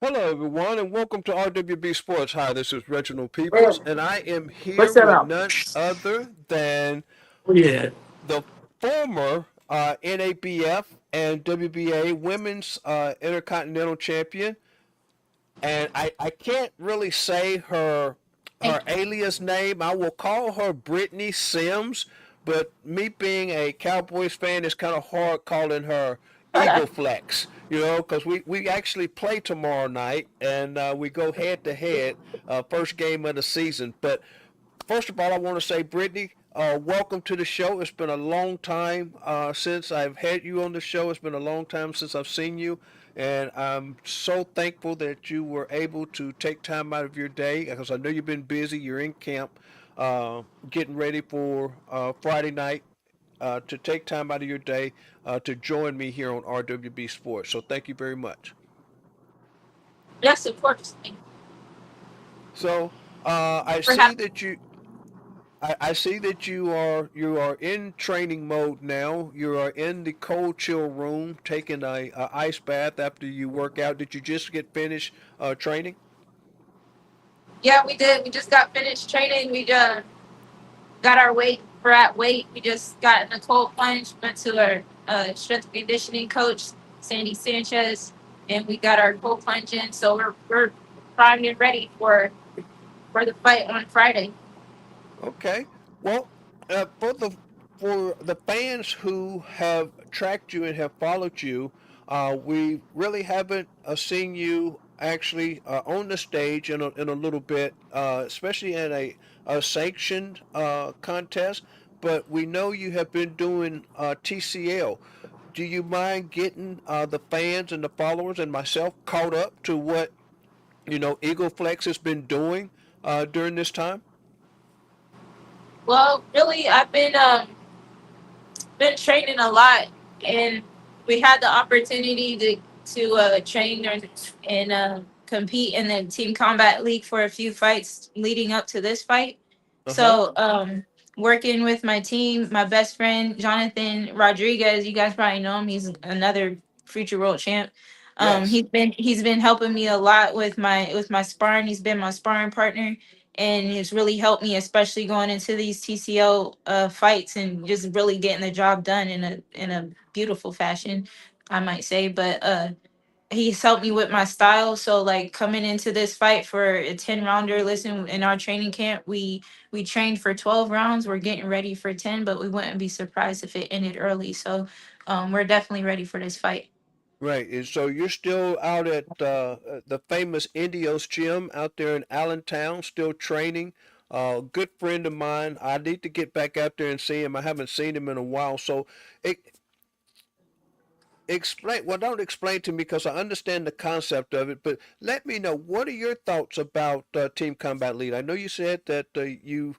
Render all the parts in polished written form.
Hello, everyone, and welcome to RWB Sports. Hi, this is Reginald Yeah. Peoples, and I am here What's that with out? none other than Yeah. the former NABF and WBA Women's Intercontinental Champion. And I can't really say her Thank you. alias name. I will call her Brittany Sims, but me being a Cowboys fan, it's kind of hard calling her EagleFlex, because we actually play tomorrow night and we go head to head, first game of the season. But first of all, I want to say, Brittany, welcome to the show. It's been a long time since I've had you on the show. It's been a long time since I've seen you. And I'm so thankful that you were able to take time out of your day because I know you've been busy. You're in camp getting ready for Friday night to take time out of your day to join me here on RWB Sports. So thank you very much. Yes, of course. Thank you So I for see having. that I see that you are in training mode now. You are in the cold chill room taking a ice bath after you work out. Did you just get finished training? Yeah, we did. We just got finished training. We got our weight. We're at weight. We just got in the cold plunge. Went to our strength and conditioning coach, Sandy Sanchez, and we got our cold plunge in. So we're primed and ready for the fight on Friday. Okay. Well, for the fans who have tracked you and have followed you, we really haven't seen you actually on the stage in a little bit, especially in a sanctioned contest. But we know you have been doing TCL. Do you mind getting the fans and the followers and myself caught up to what Eagle Flex has been doing during this time? Well, really, I've been training a lot, and we had the opportunity to train and compete in the team combat league for a few fights leading up to this fight. Uh huh. So working with my team, my best friend Jonathan Rodriguez, you guys probably know him. He's another future world champ. Yes. He's been helping me a lot with my sparring. He's been my sparring partner, and it's really helped me, especially going into these TCO fights and just really getting the job done in a beautiful fashion, I might say. But he's helped me with my style. So like coming into this fight for a 10 rounder, listen, in our training camp, we trained for 12 rounds. We're getting ready for 10, but we wouldn't be surprised if it ended early. So we're definitely ready for this fight. Right. And so you're still out at the famous Indios gym out there in Allentown, still training. Good friend of mine. I need to get back out there and see him. I haven't seen him in a while. So e- explain. Well, don't explain to me because I understand the concept of it. But let me know, what are your thoughts about Team Combat Lead? I know you said that you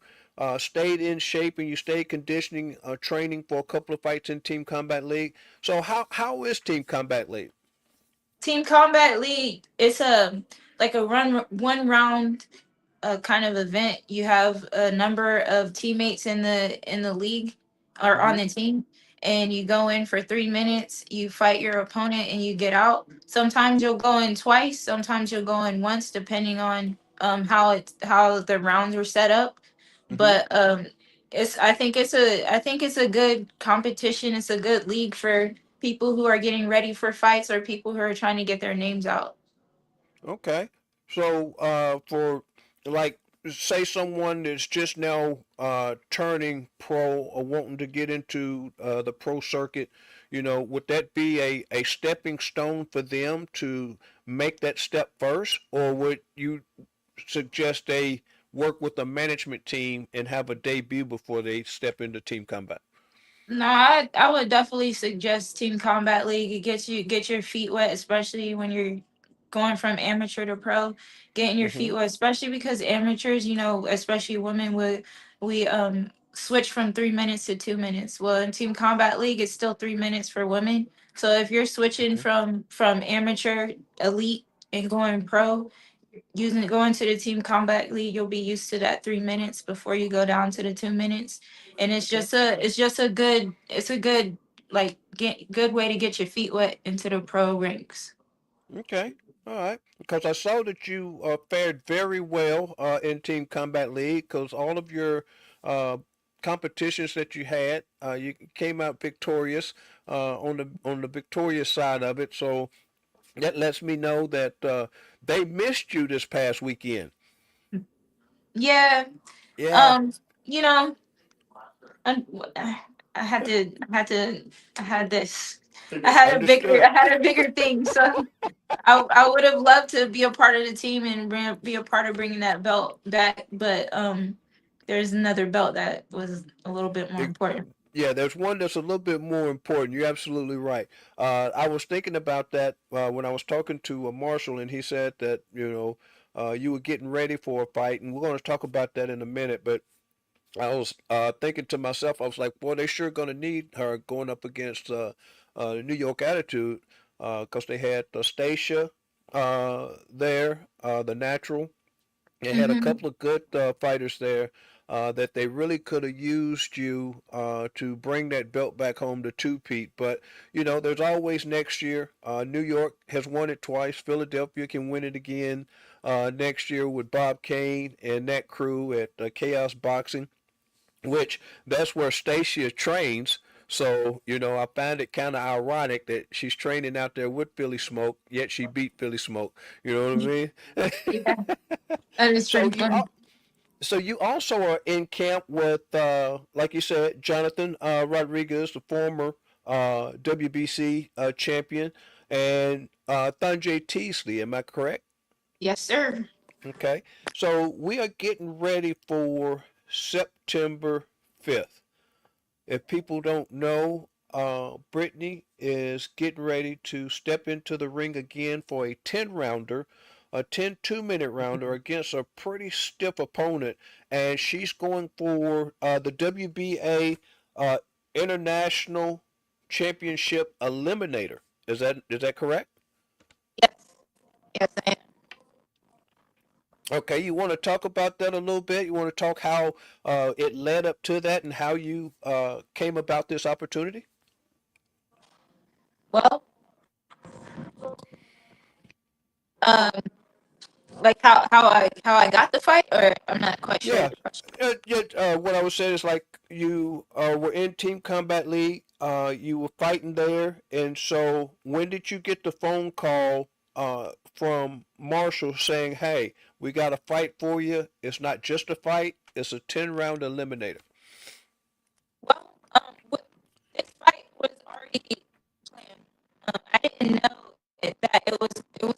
stayed in shape and you stayed conditioning, training for a couple of fights in Team Combat League. So how is Team Combat League? Team combat league, it's a like a one round kind of event. You have a number of teammates in the league or on Mm-hmm. the team, and you go in for 3 minutes. You fight your opponent, and you get out. Sometimes you'll go in twice. Sometimes you'll go in once, depending on how the rounds were set up. Mm-hmm. But I think it's a good competition. It's a good league for people who are getting ready for fights or people who are trying to get their names out. Okay. So, for like, say someone that's just now turning pro or wanting to get into the pro circuit, would that be a stepping stone for them to make that step first, or would you suggest they work with a management team and have a debut before they step into team combat? No, I would definitely suggest Team Combat League. It gets you get your feet wet, especially when you're going from amateur to pro. Getting your Mm-hmm. feet wet, especially because amateurs, especially women, would we switch from 3 minutes to 2 minutes. Well, in Team Combat League, it's still 3 minutes for women. So if you're switching Okay. from amateur, elite, and going pro, using going to the Team Combat League, you'll be used to that 3 minutes before you go down to the 2 minutes. And it's Okay. just a good way to get your feet wet into the pro ranks. Okay. All right, because I saw that you fared very well in Team Combat League. Because all of your uh, competitions that you had, you came out victorious on the victorious side of it. So that lets me know that they missed you this past weekend. Yeah. Yeah, Um, you know, I, I had to, I had to, I had this, I understood. had a bigger thing. So I would have loved to be a part of the team and be a part of bringing that belt back, but there's another belt that was a little bit more It, important. yeah, there's one that's a little bit more important. You're absolutely right. I was thinking about that when I was talking to Marshall, and he said that you were getting ready for a fight, and we're going to talk about that in a minute. But I was thinking to myself, I was like, boy, they sure going to need her going up against the New York Attitude because they had Stacia there, the natural. They had a Hmm. couple of good fighters there that they really could have used you to bring that belt back home to two-peat. But, there's always next year. New York has won it twice. Philadelphia can win it again next year with Bob Kane and that crew at Chaos Boxing, which that's where Stacia trains. So, I find it kind of ironic that she's training out there with Philly Smoke, yet she beat Philly Smoke. You know what I Yeah, mean? that is so pretty you funny. so you also are in camp with, like you said, Jonathan Rodriguez, the former WBC champion, and Thunjay Teasley. Am I correct? Yes, sir. Okay. So we are getting ready for September 5th. If people don't know, Brittany is getting ready to step into the ring again for a 10 rounder, a 10 2-minute rounder against a pretty stiff opponent. And she's going for the WBA uh, International Championship Eliminator. Is that correct? Yes, yes, I am. Okay, you want to talk about that a little bit? You want to talk how it led up to that and how you came about this opportunity? Well, um, like how I got the fight, or I'm not quite sure Yeah, the question. yeah. What I was saying is like you were in Team Combat League. You were fighting there, and so when did you get the phone call from Marshall saying, "Hey, we got a fight for you. It's not just a fight; it's a 10-round eliminator." Well, this fight was already planned. I didn't know that it was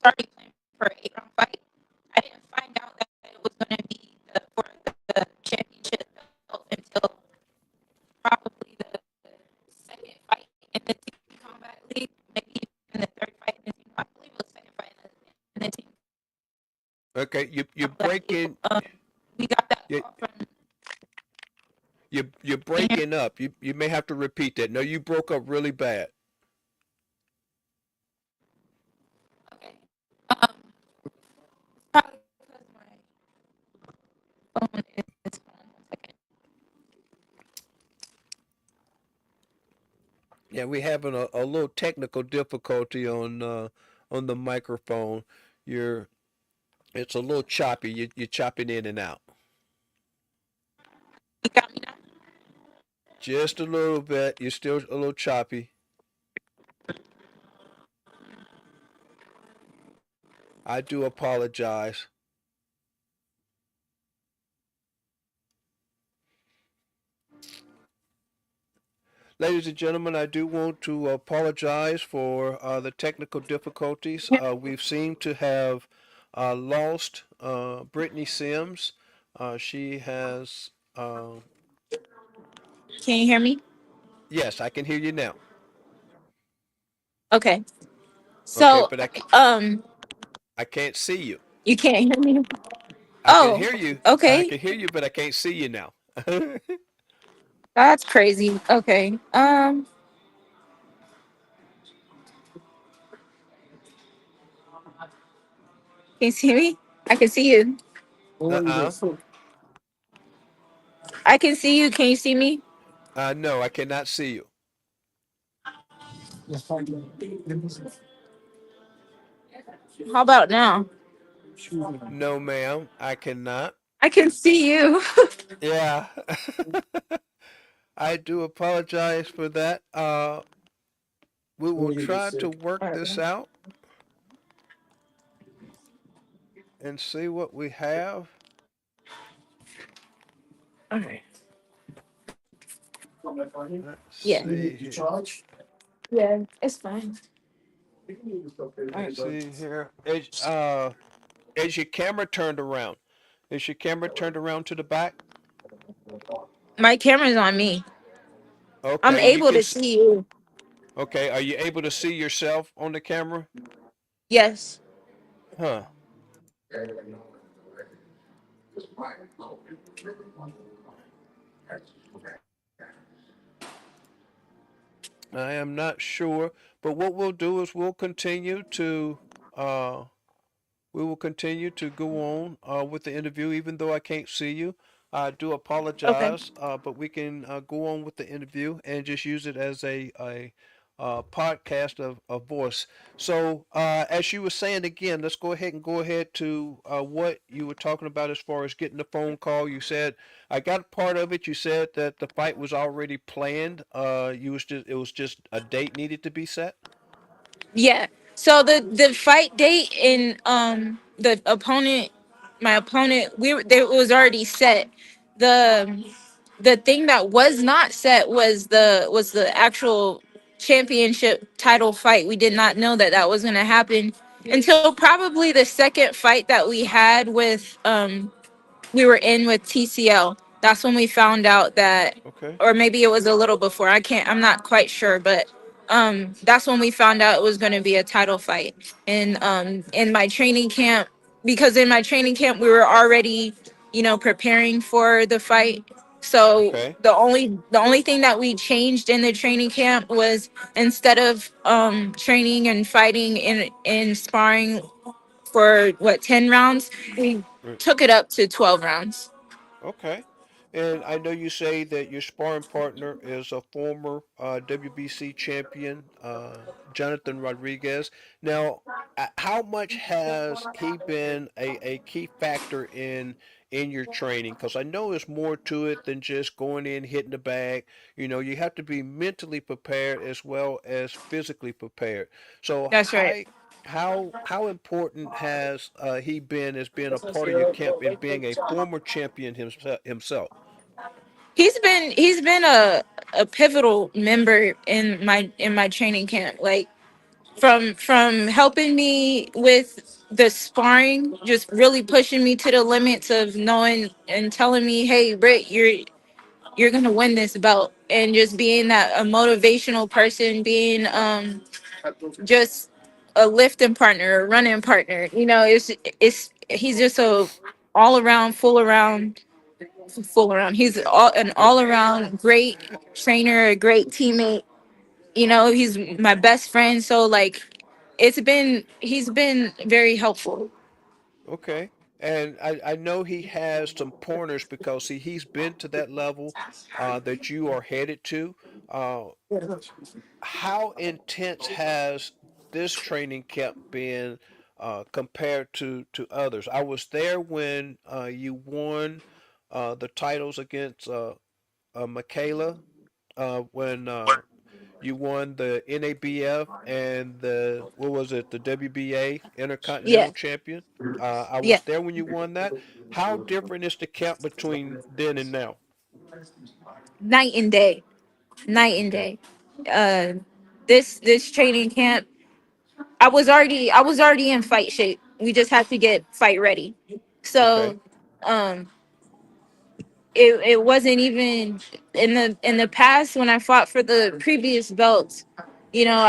already planned for an 8 round fight. I didn't find out that it was going to be for the championship belt until probably the second fight in the Team Combat League, maybe even the third fight in the Team. I believe it was the second fight in the Team Okay, you Combat League. breaking We got that call you from. you're Can you hear me? breaking up. You may have to repeat that. No, you broke up really bad. Okay. Probably because my phone is on. 1 second. Yeah, we're having a little technical difficulty on the microphone. You're It's a little choppy. You're chopping in and out. You got me now. Just a little bit. You're still a little choppy. I do apologize. Ladies and gentlemen, I do want to apologize for the technical difficulties. We seem to have lost Brittany Sims. She has, Can you hear me? yes, I can hear you now. Okay. Okay, So, but um, I can't see you. you can't hear me. I can Oh, hear you. I okay. can hear you, but I can't see you now. That's crazy. Okay. Can you see me? I can see you. Uh-uh. I can see you. Can you see me? No, I cannot see you. How about now? No, ma'am, I cannot. I can see you. Yeah. I do apologize for that. We will try to work this out and see what we have. All right. Let's Yeah. see here. Yeah, it's fine. All Let's right. see here. Is your camera turned around? Is your camera turned around to the back? My camera's on me. I'm Okay, you able can. to see you. Okay, are you able to see yourself on the camera? Yes. Huh. I am not sure, but what we'll do is uh, we will continue to go on with the interview, even though I can't see you. I do Okay. apologize, but we can go on with the interview and just use it as a podcast of voice. So, as you were saying again, let's go ahead to what you were talking about as far as getting the phone call. You said I got part of it. You said that the fight was already planned. It was just a date needed to be set. Yeah. So the fight date and the opponent, my opponent, it was already set. The the thing that was not set was the actual championship title fight. We did not know that that was going to happen until probably the second fight that we had with we were in with TCL. That's when we found out that, Okay. or maybe it was a little before. I'm not quite sure, but that's when we found out it was going to be a title fight. And in my training camp, because in my training camp we were already, preparing for the fight. So Okay. the only thing that we changed in the training camp was instead of training and fighting in sparring for what 10 rounds, we Right. took it up to 12 rounds. Okay. And I know you say that your sparring partner is a former WBC champion, Jonathan Rodriguez. Now, how much has he been a key factor in your training? Because I know there's more to it than just going in, hitting the bag. You know, you have to be mentally prepared as well as physically prepared. So, That's right. how important has he been as being a part of your camp and being a former champion himself? He's been a pivotal member in my training camp. Like from helping me with the sparring, just really pushing me to the limits of knowing and telling me, "Hey, Britt, you're gonna win this belt," and just being that a motivational person, being just a lifting partner, a running partner. It's he's just a all around, full around. He's an Right. all around great trainer, a great teammate. He's my best friend. So like, he's been very helpful. Okay. And I know he has some pointers because he's been to that level that you are headed to. Uh, how intense has this training camp been compared to others? I was there when you won the titles against Michaela when you won the NABF and the what was it, the WBA Yeah, Intercontinental Champion. I yeah, was there when you won that. How different is the camp between then and now? night and day, night and Okay. day. Uh, this training camp, I was already in fight shape. We just had to get fight ready. Okay. So, um, it wasn't even in the past when I fought for the previous belts.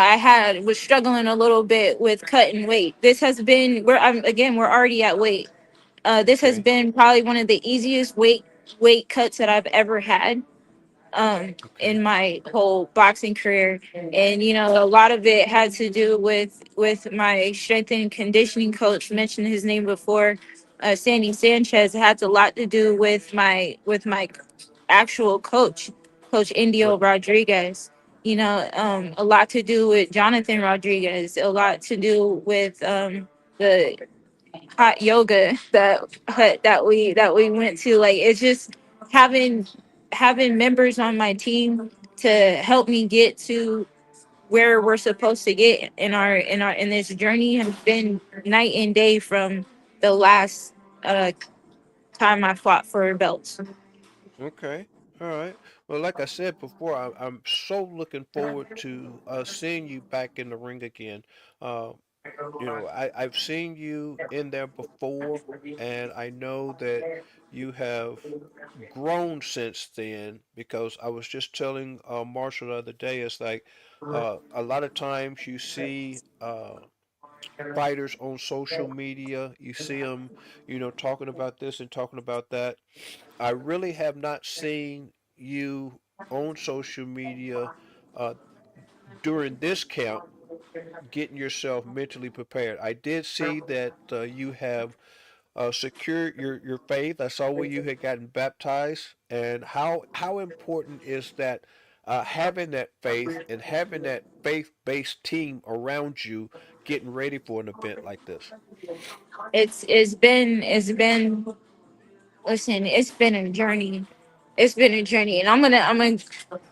I had was struggling a little bit with cutting weight. This has been we're already at weight. This has Okay. been probably one of the easiest weight cuts that I've ever had in Okay. my whole boxing career. And a lot of it had to do with my strength and conditioning coach. Mentioned his name before, Sandy Sanchez. It had a lot to do with my actual coach, Coach Indio Right. Rodriguez. A lot to do with Jonathan Rodriguez, a lot to do with the hot yoga that we went to. Like, it's just having members on my team to help me get to where we're supposed to get in this journey has been night and day from the last uh time I fought for belts. Okay. All right. Well, like I said before, I'm so looking forward to seeing you back in the ring again. Uh, I've seen you in there before, and I know that you have grown since then because I was just telling Marshall the other day, it's like a lot of times you see fighters on social media, you see them, talking about this and talking about that. I really have not seen you on social media uh, during this camp getting yourself mentally prepared. I did see that you have secured your faith. I saw where you had gotten baptized, and how important is that having that faith and having that faith-based team around you getting ready for an event like this. It's been listen, it's been a journey. It's been a journey, and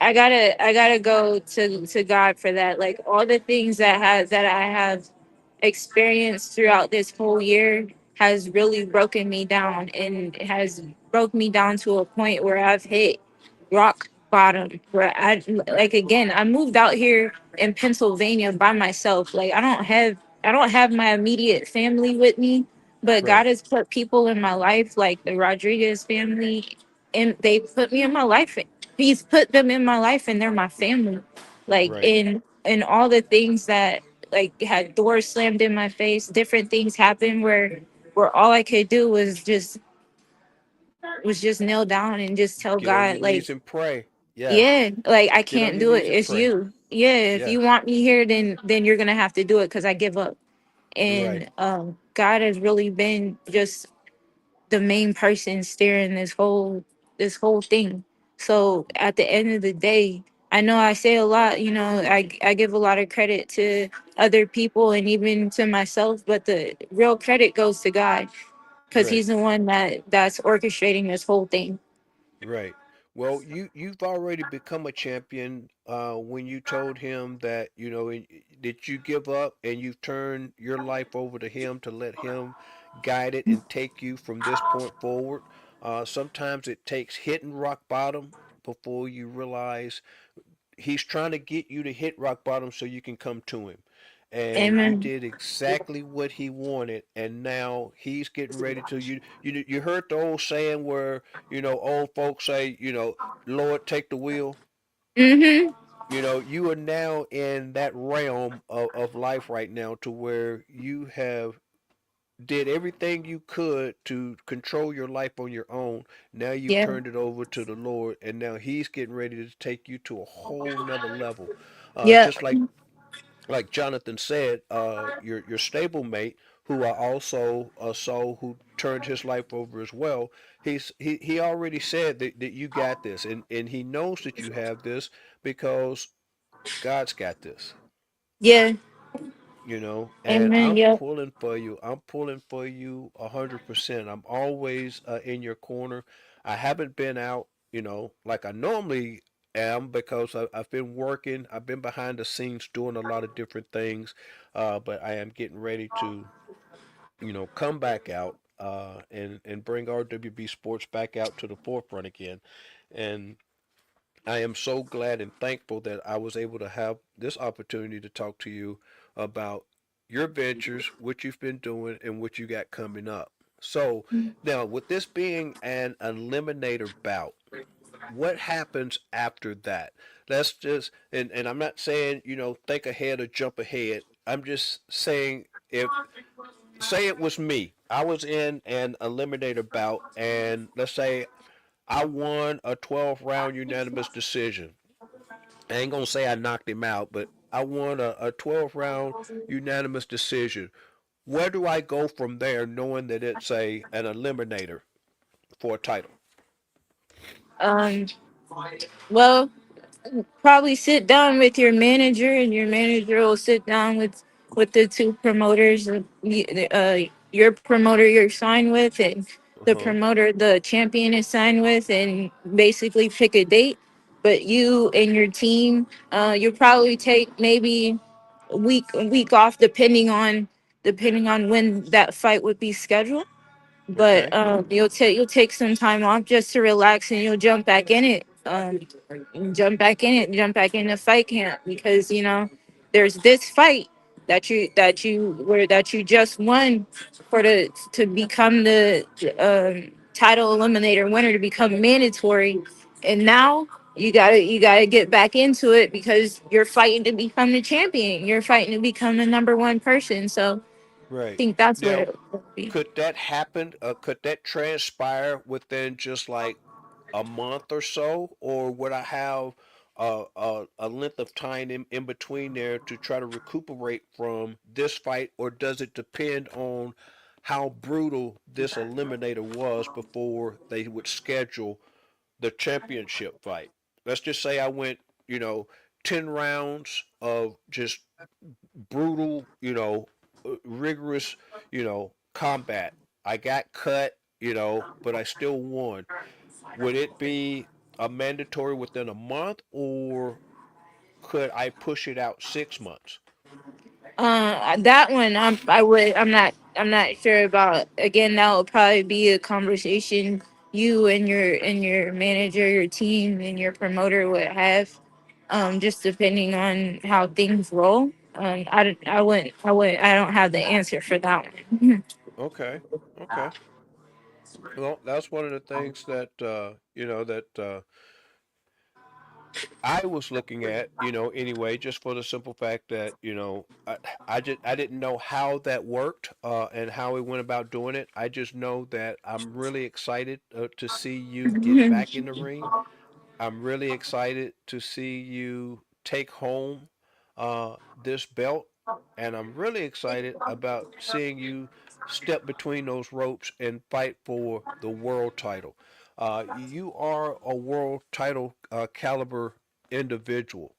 I gotta go to God for that. Like, all the things that I have experienced throughout this whole year has really broken me down, and has broke me down to a point where I've hit rock bottom. Where like, again, I moved out here in Pennsylvania by myself. Like, I don't have my immediate family with me, but God Right, has put people in my life, like the Rodriguez family, and they put me in my life. He's put them in my life, and they're my family. Like, right. in all the things that, like, had doors slammed in my face, different things happened where all I could do was just kneel down and just tell Get on God, your like, knees and pray. Yes. yeah, like, I Get on can't your do it. knees and It's pray. you. Yeah, if you Yes. want me here, then you're gonna have to do it, because I give up. Right. And God has really been just the main person steering this whole thing. So at the end of the day, I know I say a lot, I give a lot of credit to other people and even to myself, but the real credit goes to God, because Right. he's the one that's orchestrating this whole thing. Right. Well, you've already become a champion when you told him that that you give up and you've turned your life over to him to let him guide it and take you from this point forward. Sometimes it takes hitting rock bottom before you realize he's trying to get you to hit rock bottom so you can come to him. And you Amen. did exactly what he wanted, and now he's getting ready to you heard the old saying where, old folks say, Lord take the wheel. Mm-hmm. You are now in that realm of life right now to where you have did everything you could to control your life on your own. Now you've Yeah. turned it over to the Lord, and now He's getting ready to take you to a whole nother level. Yeah. Just like Jonathan said, your stablemate, who I also saw who turned his life over as well. He already said that you got this, and he knows that you have this because God's got this. Yeah. And Amen. I'm Yeah. pulling for you. I'm pulling for you 100%. I'm always in your corner. I haven't been out, like I normally am because I've been working. I've been behind the scenes doing a lot of different things, but I am getting ready to, come back out and bring RWB sports back out to the forefront again. And I am so glad and thankful that I was able to have this opportunity to talk to you about your ventures, what you've been doing, and what you got coming up. So, now with this being an eliminator bout, what happens after that? Let's just, and I'm not saying, think ahead or jump ahead. I'm just saying, if, say it was me, I was in an eliminator bout, and let's say I won a 12 round unanimous decision. I ain't gonna say I knocked him out, but I won a 12 round unanimous decision. Where do I go from there, knowing that it's an eliminator for a title? Um. Well, Probably sit down with your manager, and your manager will sit down with the two promoters, your promoter you're signed with, and the Uh-huh. promoter the champion is signed with, and basically pick a date. But you and your team, you'll probably take maybe a week off, depending on when that fight would be scheduled. But Okay. you'll take some time off just to relax, and you'll jump back in it. Jump back in the fight camp, because there's this fight that you just won for the to become the title eliminator winner, to become mandatory, and now you gotta get back into it, because you're fighting to become the champion. You're fighting to become the number one person. So I Right. think that's what Now, it would be. could that happen? Could that transpire within just like a month or so, or would I have a length of time in between there to try to recuperate from this fight, or does it depend on how brutal this eliminator was before they would schedule the championship fight? Let's just say I went, you know, 10 rounds of just brutal, rigorous, combat. I got cut, but I still won. Would it be a mandatory within a month, or could I push it out 6 months? That one, I'm not sure about. Again, that will probably be a conversation you and your manager, your team, and your promoter would have. Just depending on how things roll. I don't have the answer for that one. Okay, okay. Well, that's one of the things that I was looking at, anyway, just for the simple fact that, I didn't know how that worked, and how we went about doing it. I just know that I'm really excited to see you get back in the ring. I'm really excited to see you take home this belt, and I'm really excited about seeing you step between those ropes and fight for the world title. You are a world title caliber individual,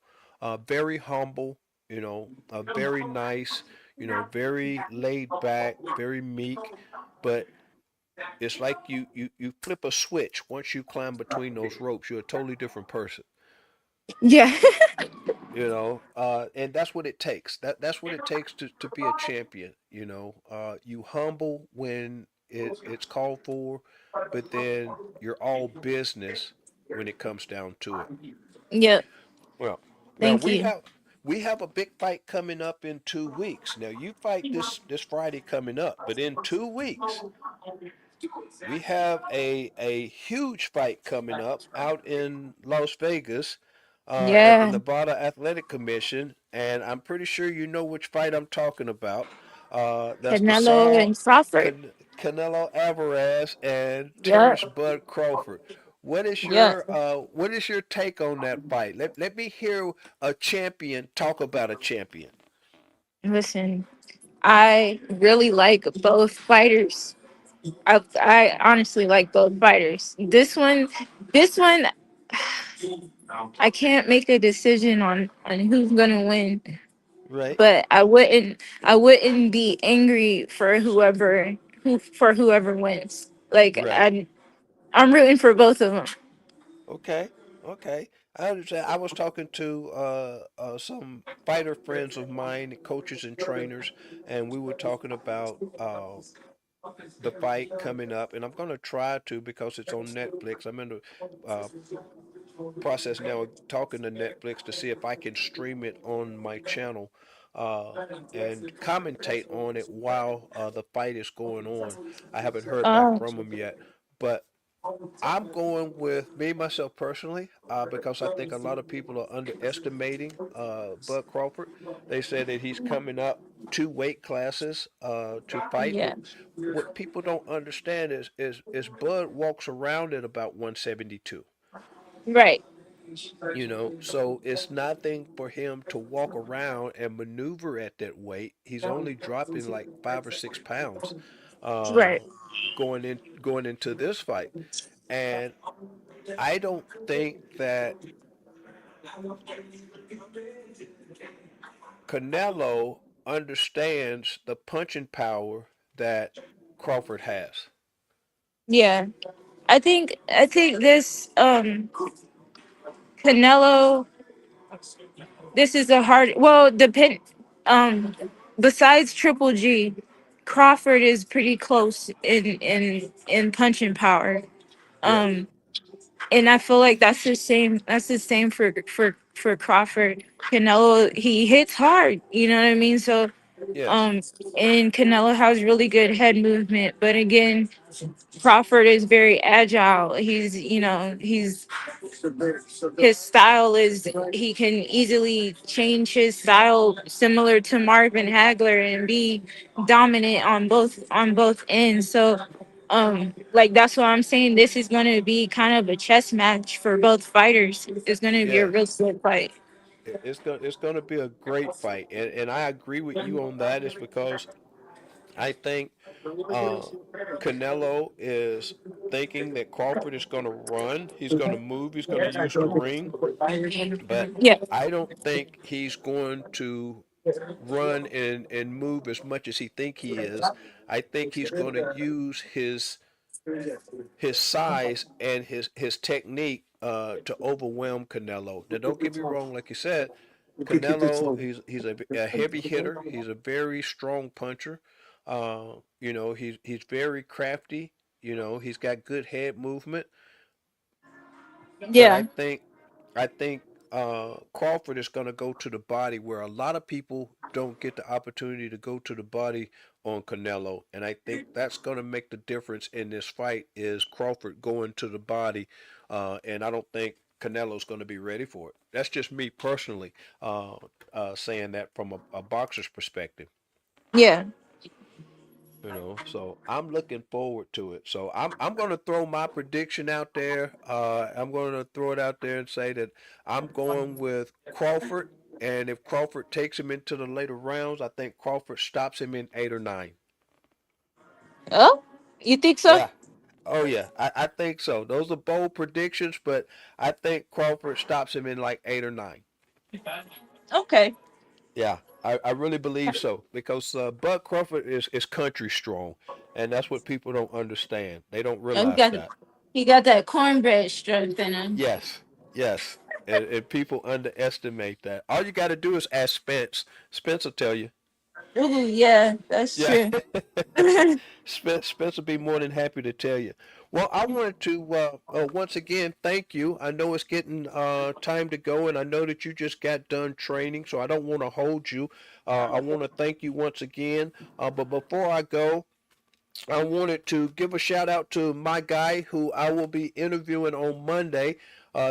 very humble, very nice, very laid back, very meek, but it's like you flip a switch. Once you climb between those ropes, you're a totally different person. Yeah. And that's what it takes. That's what it takes to be a champion. You humble when it's called for, but then you're all business when it comes down to it. Yep. Well, now Thank we you. have a big fight coming up in 2 weeks. Now you fight this Friday coming up, but in 2 weeks we have a huge fight coming up out in Las Vegas, at the Yeah. Nevada Athletic Commission, and I'm pretty sure you know which fight I'm talking about. That's the Canelo Saul and Crawford. Canelo Alvarez and Yep. Terrence Bud Crawford. Yep. What is your take on that fight? Let me hear a champion talk about a champion. Listen, I really like both fighters. I honestly like both fighters. This one, I can't make a decision on who's gonna win, Right, but I wouldn't be angry for whoever wins. Like right. I'm rooting for both of them. Okay, okay. I understand. I was talking to some fighter friends of mine, coaches and trainers, and we were talking about the fight coming up. And I'm going to try to, because it's on Netflix. I'm in the uh, process now of talking to Netflix to see if I can stream it on my channel, uh, and commentate on it while the fight is going on. I haven't heard back Uh, from them yet, but I'm going with me myself personally, because I think a lot of people are underestimating Bud Crawford. They said that he's coming up 2 weight classes to fight, but yeah. what people don't understand is Bud walks around at about 172. Right. So it's nothing for him to walk around and maneuver at that weight. He's only dropping like 5 or 6 pounds uh, Right. going into this fight, and I don't think that Canelo understands the punching power that Crawford has. Yeah. I think this Canelo, this is a hard, well, depend um besides Triple G, Crawford is pretty close in punching power. Yes, Um and I feel like that's the same for Crawford. Canelo, he hits hard, you know what I mean? So yes, um and Canelo has really good head movement, but again, Crawford is very agile. His style is, he can easily change his style similar to Marvin Hagler and be dominant on both ends. So like that's what I'm saying. This is gonna be kind of a chess match for both fighters. It's gonna be a yes. real good fight. It's gonna be a great fight, and I agree with you on that. Is because I think uh, Canelo is thinking that Crawford is going to run. He's going to move. He's going to use the ring, but Yeah, I don't think he's going to run and move as much as he think he is. I think he's going to use his size and his technique to overwhelm Canelo. Now, don't get me wrong. Like you said, Canelo, he's a heavy hitter. He's a very strong puncher. He's very crafty. He's got good head movement. But yeah. I think Crawford is going to go to the body where a lot of people don't get the opportunity to go to the body on Canelo, and I think that's going to make the difference in this fight is Crawford going to the body, and I don't think Canelo's going to be ready for it. That's just me personally saying that from a boxer's perspective. Yeah. So I'm looking forward to it. So I'm going to throw my prediction out there. I'm going to throw it out there and say that I'm going with Crawford, and if Crawford takes him into the later rounds, I think Crawford stops him in 8 or 9. Oh, you think so? Yeah. Oh yeah, I think so. Those are bold predictions, but I think Crawford stops him in like 8 or 9. Okay. Yeah, I really believe so because Bud Crawford is country strong, and that's what people don't understand. They don't Oh, he realize got that. he got that cornbread strength in him. Yes, yes, and people underestimate that. All you got to do is ask Spence. Spence will tell you. Ooh, yeah, that's Yeah, true. Spence will be more than happy to tell you. Well, I wanted to once again thank you. I know it's getting time to go, and I know that you just got done training, so I don't want to hold you. I want to thank you once again. But before I go, I wanted to give a shout out to my guy who I will be interviewing on Monday.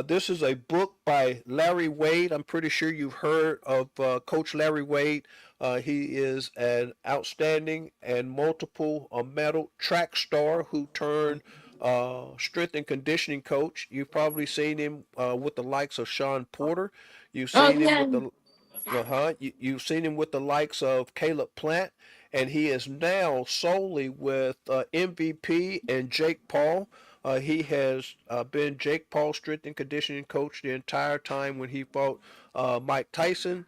This is a book by Larry Wade. I'm pretty sure you've heard of Coach Larry Wade. He is an outstanding and multiple medal track star who turned strength and conditioning coach. You've probably seen him with the likes of Sean Porter. You've Oh seen him yeah. with the You've seen him with the likes of Caleb Plant, and he is now solely with MVP and Jake Paul. He has been Jake Paul's strength and conditioning coach the entire time when he fought Mike Tyson.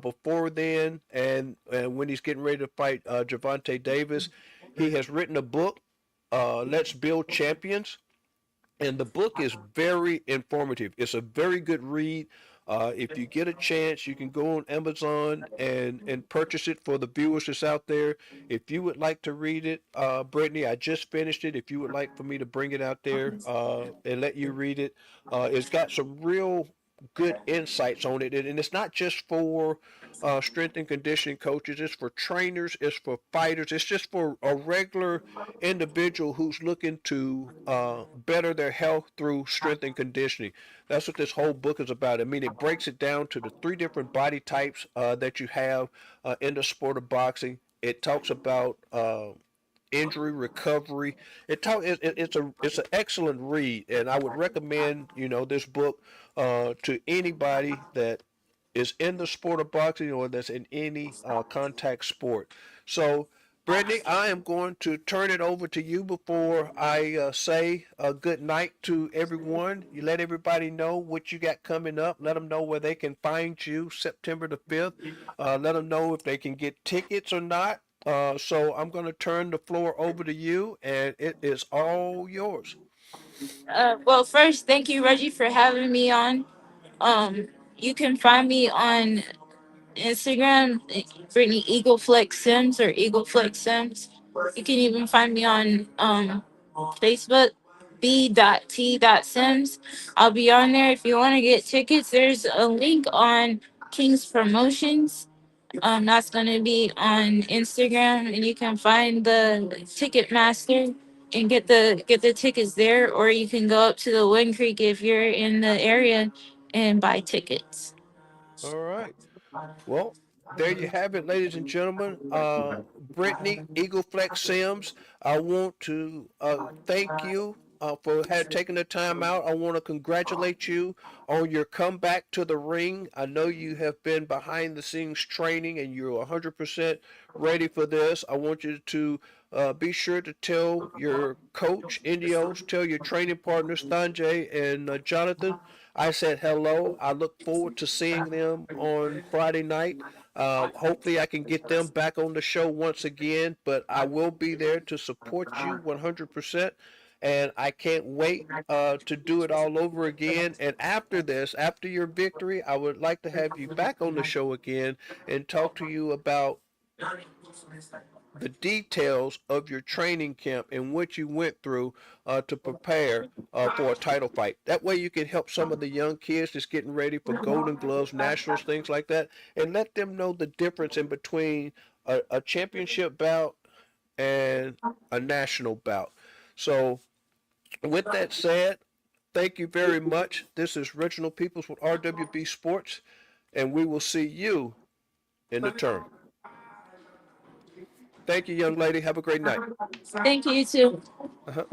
Before then, and when he's getting ready to fight Javante Davis, he has written a book, Let's Build Champions, and the book is very informative. It's a very good read. If you get a chance, you can go on Amazon and purchase it for the viewers that's out there. If you would like to read it, Brittany, I just finished it. If you would like for me to bring it out there and let you read it, it's got some real good insights on it, and it's not just for strength and conditioning coaches. It's for trainers. It's for fighters. It's just for a regular individual who's looking to better their health through strength and conditioning. That's what this whole book is about. I mean, it breaks it down to the 3 different body types that you have in the sport of boxing. It talks about injury recovery. It's an excellent read, and I would recommend this book to anybody that is in the sport of boxing or that's in any contact sport. So Brittany, I am going to turn it over to you before I say a good night to everyone. You let everybody know what you got coming up. Let them know where they can find you September the 5th. Let them know if they can get tickets or not. So I'm going to turn the floor over to you, and it is all yours. Well, first, thank you, Reggie, for having me on. You can find me on Instagram, Brittany EagleFlex Sims or EagleFlex Sims. You can even find me on Facebook, b.t.sims. I'll be on there if you want to get tickets. There's a link on King's Promotions. That's gonna be on Instagram, and you can find the Ticketmaster and get the tickets there, or you can go up to the Wind Creek if you're in the area and buy tickets. All right. Well, there you have it, ladies and gentlemen. Brittany EagleFlex Sims, I want to thank you for taking the time out. I want to congratulate you on your comeback to the ring. I know you have been behind the scenes training and you're 100% ready for this. I want you to be sure to tell your coach, Indios, tell your training partners, Sanjay and Jonathan. I said hello. I look forward to seeing them on Friday night. Hopefully, I can get them back on the show once again, but I will be there to support you 100%. And I can't wait to do it all over again. And after this, after your victory, I would like to have you back on the show again and talk to you about the details of your training camp and what you went through to prepare for a title fight. That way, you can help some of the young kids just getting ready for Golden Gloves, Nationals, things like that, and let them know the difference in between a championship bout and a national bout. So, with that said, thank you very much. This is Reginald Peoples with RWB Sports, and we will see you in the turn. Thank you, young lady. Have a great night. Thank you, you too. Uh-huh.